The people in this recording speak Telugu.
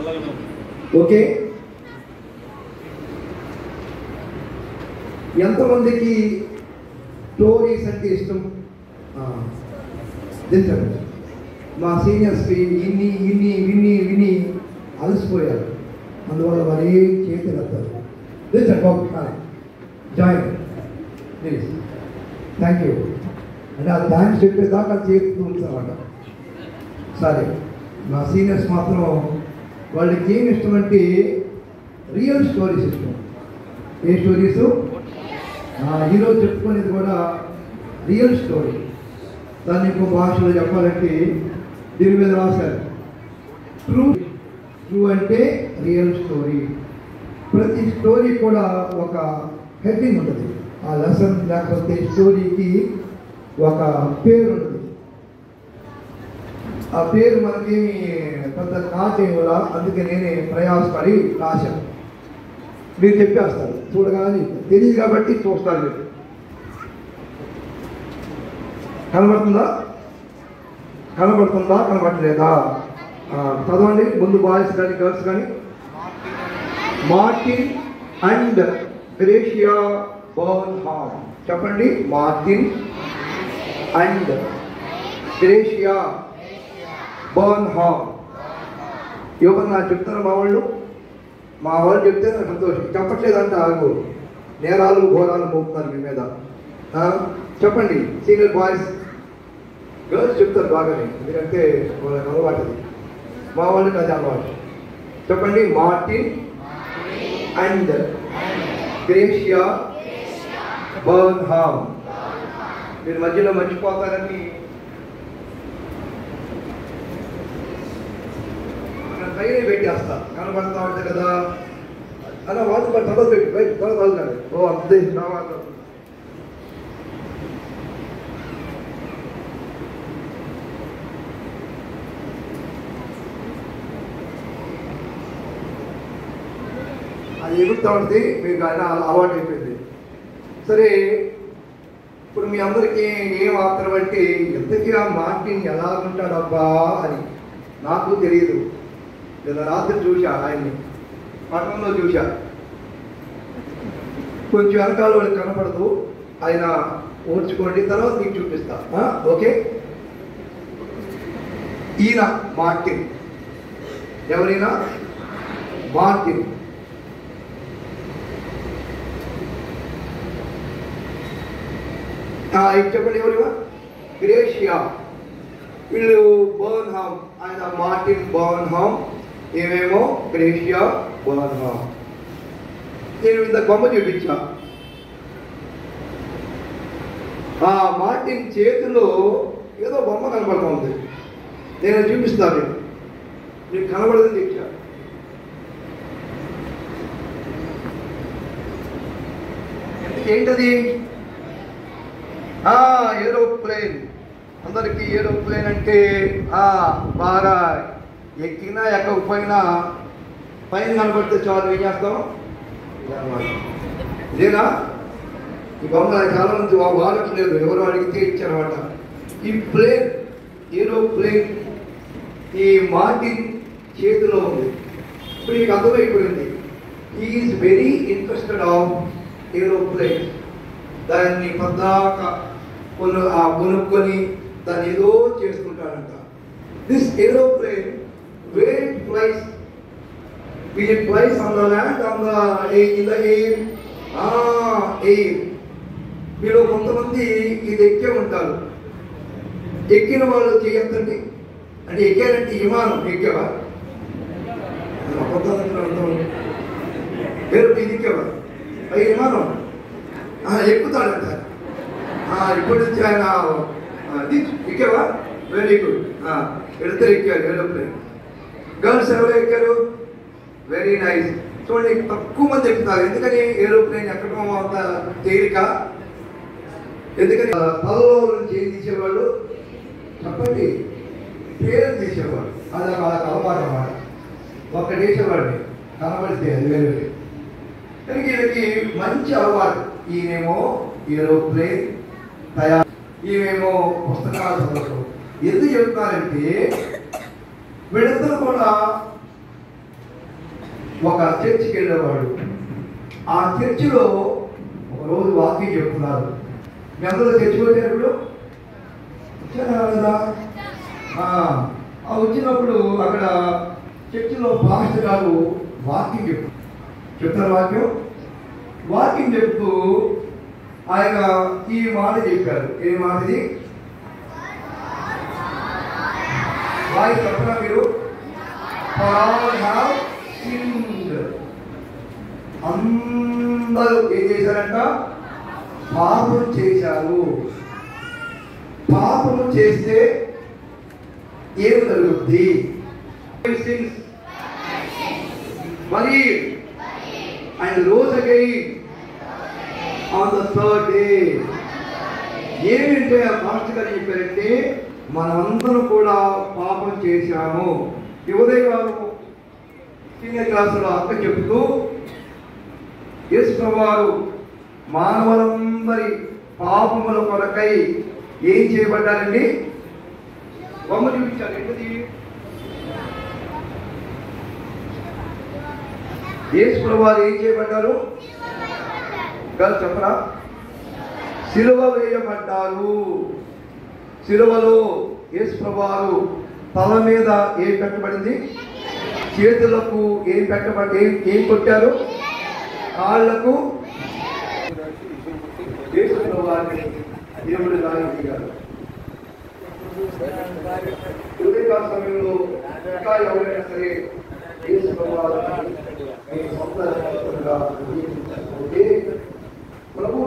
ఓకే, ఎంతమందికి స్టోరీస్ అంటే ఇష్టం? దించండి. మా సీనియర్స్కి ఇన్ని ఇన్ని విని విని అలసిపోయారు, అందువల్ల వారు ఏం చేతులెత్తారు. దించండి బాబు, జాయిన్ ప్లీజ్. Thank you. అంటే ఆ థ్యాంక్స్ చెప్పేదాకా చేస్తూ ఉంచారన్నమాట. సరే, మా సీనియర్స్ మాత్రం వాళ్ళకి ఏమి ఇష్టం అంటే రియల్ స్టోరీస్ ఇష్టం. ఏ స్టోరీస్? ఈరోజు చెప్పుకునేది కూడా రియల్ స్టోరీ. దాన్ని ఇంకో భాషలో చెప్పాలంటే దీని మీద రాశారు, ట్రూ. ట్రూ అంటే రియల్ స్టోరీ. ప్రతి స్టోరీ కూడా ఒక హెడ్డింగ్ ఉంటుంది. ఆ లెసన్ లేకపోతే స్టోరీకి ఒక పేరు ఉంటుంది. ఆ పేరు మనకేమి పెద్ద కాచేయలా, అందుకే నేనే ప్రయాసపడి రాశాను. మీరు చెప్పేస్తారు, చూడగానే తెలియదు కాబట్టి చూస్తారు. మీరు కనబడుతుందా? కనబడుతుందా? కనబడలేదా? చదవండి ముందు, బాయ్స్ కానీ గర్ల్స్ కానీ. Martin and gratia Burnham. చెప్పండి, మార్టిన్ అండ్ గ్రేషియా బర్న్హామ్. ఎవరు నాకు చెప్తారు? మా వాళ్ళు చెప్తే నాకు సంతోషం. చెప్పట్లేదంటే ఆగు, నేరాలు ఘోరాలు మోపుతున్నారు మీ మీద. చెప్పండి, సీనియర్ బాయ్స్ గర్ల్స్ చెప్తారు బాగానే, ఎందుకంటే వాళ్ళకి అలవాటు. మా వాళ్ళకి అది అలవాటు. చెప్పండి, మార్టిన్ అండ్ గ్రేషియా బర్న్హామ్. మీరు మధ్యలో మర్చిపోతారని పైన పెట్టేస్తా, కనబడతా ఉంటుంది కదా అలా. వాళ్ళు తర్వాత పెట్టి బయట తర్వాత. ఓ అంతే రావాలి. అది ఎగురుతా ఉంటుంది, మీకు ఆయన అలవాటు అయిపోయింది. సరే, ఇప్పుడు మీ అందరికీ ఏం ఆత్రం అంటే ఎంతకీ ఆ మార్టిన్ ఎలా ఉంటాడబ్బా అని నాకు తెలియదు. లేదా రాత్రి చూసా, ఆయన్ని పట్టణంలో చూసా. కొంచెం వెనకాల వాళ్ళకి కనపడదు, ఆయన ఓర్చుకోండి, తర్వాత మీకు చూపిస్తా. ఓకే, ఈయన మార్టిన్. ఎవరైనా మార్టిన్. చెప్పండి, ఎవరివా? గ్రేషియా. వీళ్ళు బర్న్హామ్. ఆయన మార్టిన్ బర్న్హామ్, ఏమేమో గ్రేషియా బర్న్హామ్. నేను ఇంత బొమ్మ చూపించా. ఆ మార్టిన్ చేతిలో ఏదో బొమ్మ కనబడుతుంది. నేను చూపిస్తాను, మీకు కనబడదని చెప్పా. ఏంటది? ఏరోప్లేన్. అందరికీ ఏరోప్లేన్ అంటే బాగా ఎక్కినా ఎక్కకపోయినా పైన కనబడితే చాలు, ఏం చేస్తాం? ఇదేనా? ఈ బొమ్మ చాలా మంది వాడట్లేదు, ఎవరు అడిగితే ఇచ్చారన్నమాట. ఈ ప్లేన్, ఏరోప్లేన్ ఈ మార్టిన్ చేతిలో ఉంది. ఇప్పుడు మీకు అర్థమైపోయింది, is very interested of aeroplane. దాన్ని పద్దాక కొనుక్కొని దాన్ని ఏదో చేసుకుంటాడంట. This aeroplane, where it flies, will it flies on the land, on the in the air? Air. మీరు కొంతమంది ఇది ఎక్కే ఉంటారు. ఎక్కిన వాళ్ళు చేయొద్దండి. అంటే ఎక్కారంటే విమానం ఎక్కేవా? పేరు ఇది ఎక్కేవా? అది విమానం ఎక్కుతాడంట. ఇప్పుడు నుంచి ఆయన ఎక్కేవా? Very good. ఇద్దరు ఎక్కారు ఏరోప్లేన్. గర్ల్స్ ఎవరు ఎక్కారు? Very nice. చూడండి, తక్కువ మంది ఎక్కుతారు. ఎందుకని? ఏరోప్లేన్ ఎక్కడం అంత తేలిక. ఎందుకని? తలలో నుంచి ఏం తీసేవాళ్ళు? చెప్పండి, పేరు తీసేవాడు. అది వాళ్ళకి అలవాటు అన్నమాట. ఒక్కటి వేసేవాడిని కనబడితే అది వేరే. కనుక వీళ్ళకి మంచి అలవాటు. ఈయనేమో ఏరోప్లేన్ తయారు, ఈమెమో పుస్తకాలు చదవడం. ఎందుకు చెప్తారంటే వీళ్ళిద్దరూ కూడా ఒక చర్చికి వెళ్ళేవాడు. ఆ చర్చిలో ఒకరోజు వాకింగ్ చెప్తున్నారు. మీ అందరూ చర్చికి వచ్చారు ఇప్పుడు? వచ్చారా కదా? వచ్చినప్పుడు అక్కడ చర్చిలో పాస్టర్ గారు వాకింగ్ చెప్తారు. వాకింగ్ చెప్తూ ఆయన ఈ మాట చెప్పారు. ఏ మాట ఇది? వాయి చెప్పరా మీరు? అందరూ ఏం చేశారంట? పాపం చేశారు. పాపము చేస్తే ఏం జరుగుద్ది? మరి ఆయన rose again on the third day. ఏమిటంటే ఆ మాస్టర్ గారు చెప్పారంటే మనమందరం కూడా పాపం చేశాము. ఈ ఉదయకాలం సీనియర్ క్లాసులో అక్క చెబుతూ యేసు ప్రభువారు మానవులందరి పాపముల కొరకై ఏం చేయబడ్డారండి? బొమ్మ చూపించారు. ఏంటిది? యేసు ప్రభువారు ఏం చేయబడ్డారు? గారు చెప్పరా? సిలువ వేయబడ్డారు. సిలువలో యేసు ప్రభువారు తల మీద ఏం పెట్టబడింది? చేతులకు ఏం పెట్టబడి ఏం కొట్టారు? కాళ్లకు యేసు ప్రభువారిని దేవుడు రాయించారు. ఉదయకాల సమయంలో ఇంకా ఎవరైనా సరే యేసు ప్రభువారిని మీ సొంత ప్రభువు